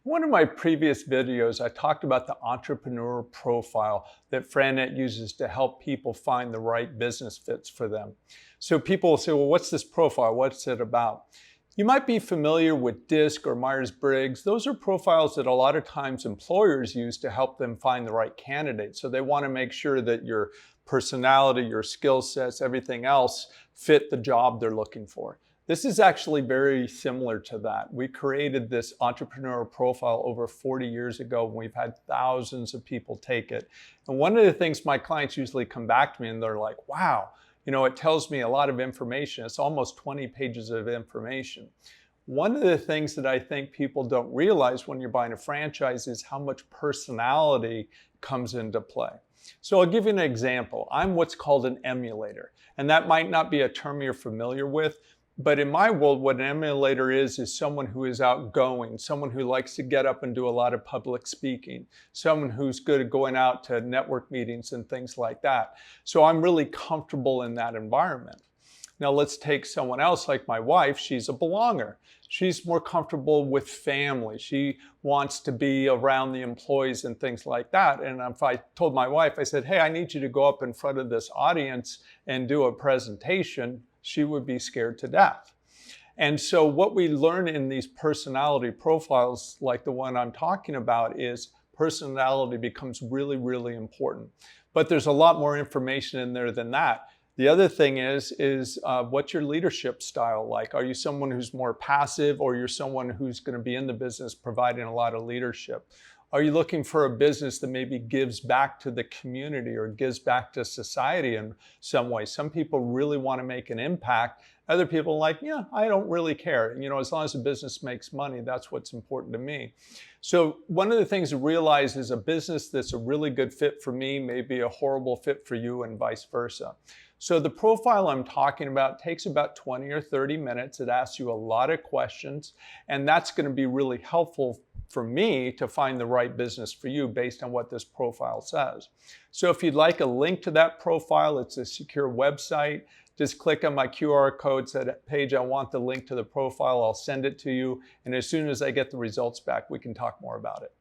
In one of my previous videos, I talked about the entrepreneur profile that Franet uses to help people find the right business fits for them. So people will say, well, what's this profile? What's it about? You might be familiar with DISC or Myers-Briggs. Those are profiles that a lot of times employers use to help them find the right candidate. So they want to make sure that your personality, your skill sets, everything else fit the job they're looking for. This is actually very similar to that. We created this entrepreneurial profile over 40 years ago, and we've had thousands of people take it. And one of the things my clients usually come back to me and they're like, wow, it tells me a lot of information. It's almost 20 pages of information. One of the things that I think people don't realize when you're buying a franchise is how much personality comes into play. So I'll give you an example. I'm what's called an emulator, and that might not be a term you're familiar with. But in my world, what an emulator is someone who is outgoing, someone who likes to get up and do a lot of public speaking, someone who's good at going out to network meetings and things like that. So I'm really comfortable in that environment. Now let's take someone else like my wife. She's a belonger. She's more comfortable with family. She wants to be around the employees and things like that. And if I told my wife, I said, hey, I need you to go up in front of this audience and do a presentation, she would be scared to death. And so what we learn in these personality profiles, like the one I'm talking about, is personality becomes really, really important. But there's a lot more information in there than that. The other thing is what's your leadership style like? Are you someone who's more passive, or you're someone who's going to be in the business providing a lot of leadership? Are you looking for a business that maybe gives back to the community or gives back to society in some way? Some people really want to make an impact. Other people are like, yeah, I don't really care. As long as the business makes money, that's what's important to me. So one of the things to realize is a business that's a really good fit for me may be a horrible fit for you, and vice versa. So the profile I'm talking about takes about 20 or 30 minutes. It asks you a lot of questions, and that's going to be really helpful for me to find the right business for you based on what this profile says. So if you'd like a link to that profile, it's a secure website. Just click on my QR code, say that page, I want the link to the profile, I'll send it to you. And as soon as I get the results back, we can talk more about it.